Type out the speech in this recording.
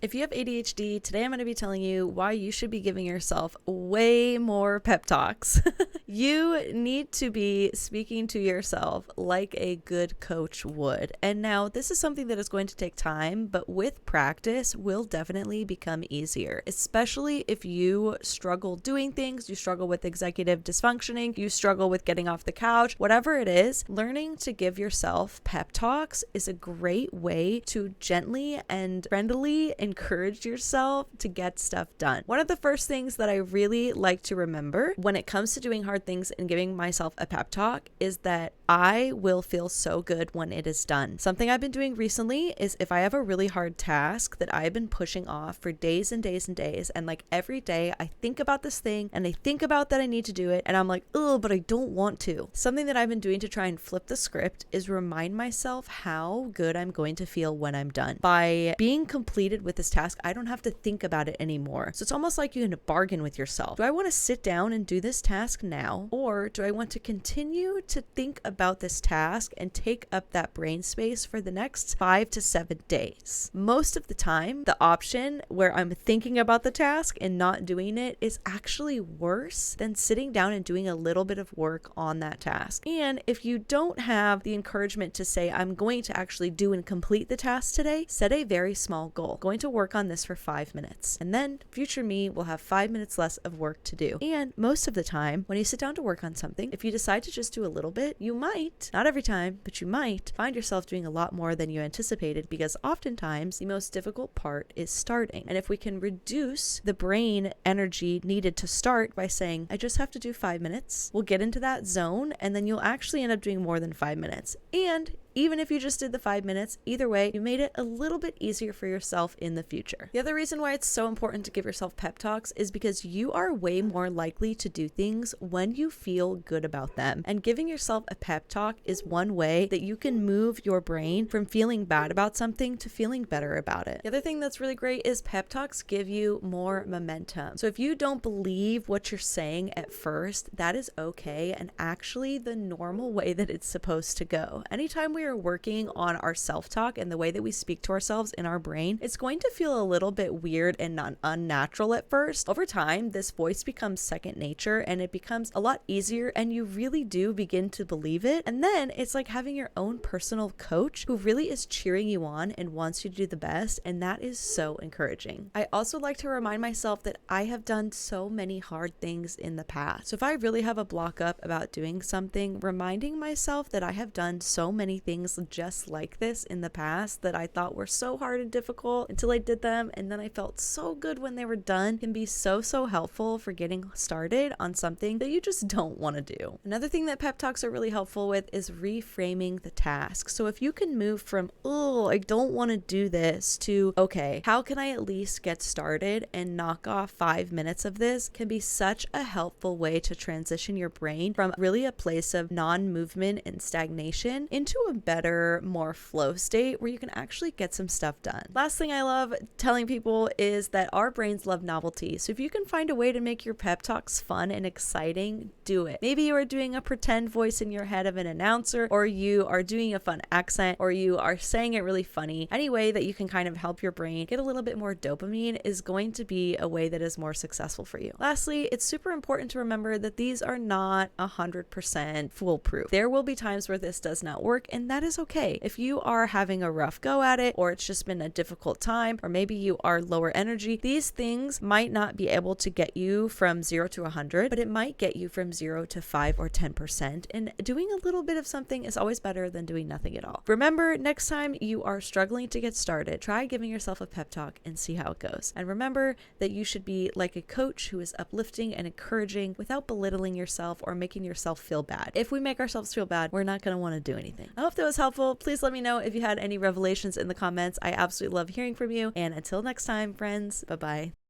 If you have ADHD, today I'm going to be telling you why you should be giving yourself way more pep talks. You need to be speaking to yourself like a good coach would. And now this is something that is going to take time, but with practice will definitely become easier, especially if you struggle doing things, you struggle with executive dysfunctioning, you struggle with getting off the couch, whatever it is. Learning to give yourself pep talks is a great way to gently and friendly encourage yourself to get stuff done. One of the first things that I really like to remember when it comes to doing hard things and giving myself a pep talk is that I will feel so good when it is done. Something I've been doing recently is if I have a really hard task that I've been pushing off for days and days and days, and like every day I think about this thing and I think about that I need to do it, and I'm like, oh, but I don't want to. Something that I've been doing to try and flip the script is remind myself how good I'm going to feel when I'm done. By being completed with this task, I don't have to think about it anymore. So it's almost like you can bargain with yourself. Do I want to sit down and do this task now? Or do I want to continue to think about this task and take up that brain space for the next 5 to 7 days? Most of the time, the option where I'm thinking about the task and not doing it is actually worse than sitting down and doing a little bit of work on that task. And if you don't have the encouragement to say, I'm going to actually do and complete the task today, set a very small goal. Going to work on this for 5 minutes. And then future me will have 5 minutes less of work to do. And most of the time, when you sit down to work on something, if you decide to just do a little bit, you might, not every time, but you might find yourself doing a lot more than you anticipated, because oftentimes the most difficult part is starting. And if we can reduce the brain energy needed to start by saying, I just have to do 5 minutes, we'll get into that zone, and then you'll actually end up doing more than 5 minutes. And even if you just did the 5 minutes, either way, you made it a little bit easier for yourself in the future. The other reason why it's so important to give yourself pep talks is because you are way more likely to do things when you feel good about them. And giving yourself a pep talk is one way that you can move your brain from feeling bad about something to feeling better about it. The other thing that's really great is pep talks give you more momentum. So if you don't believe what you're saying at first, that is okay, and actually the normal way that it's supposed to go. Anytime we are working on our self-talk and the way that we speak to ourselves in our brain, it's going to feel a little bit weird and unnatural at first. Over time, this voice becomes second nature and it becomes a lot easier, and you really do begin to believe it. And then it's like having your own personal coach who really is cheering you on and wants you to do the best, and that is so encouraging. I also like to remind myself that I have done so many hard things in the past. So if I really have a block up about doing something, reminding myself that I have done so many things just like this in the past that I thought were so hard and difficult until I did them, and then I felt so good when they were done, can be so helpful for getting started on something that you just don't want to do. Another thing that pep talks are really helpful with is reframing the task. So if you can move from, oh, I don't want to do this, to, okay, how can I at least get started and knock off 5 minutes of this, can be such a helpful way to transition your brain from really a place of non-movement and stagnation into a better, more flow state where you can actually get some stuff done. Last thing I love telling people is that our brains love novelty. So if you can find a way to make your pep talks fun and exciting, do it. Maybe you are doing a pretend voice in your head of an announcer, or you are doing a fun accent, or you are saying it really funny. Any way that you can kind of help your brain get a little bit more dopamine is going to be a way that is more successful for you. Lastly, it's super important to remember that these are not 100% foolproof. There will be times where this does not work, and that is okay. If you are having a rough go at it, or it's just been a difficult time, or maybe you are lower energy, these things might not be able to get you from 0 to 100, but it might get you from 0 to 5 or 10%. And doing a little bit of something is always better than doing nothing at all. Remember, next time you are struggling to get started, try giving yourself a pep talk and see how it goes. And remember that you should be like a coach who is uplifting and encouraging without belittling yourself or making yourself feel bad. If we make ourselves feel bad, we're not going to want to do anything. I hope that was helpful. Please let me know if you had any revelations in the comments. I absolutely love hearing from you. And until next time, friends, bye-bye.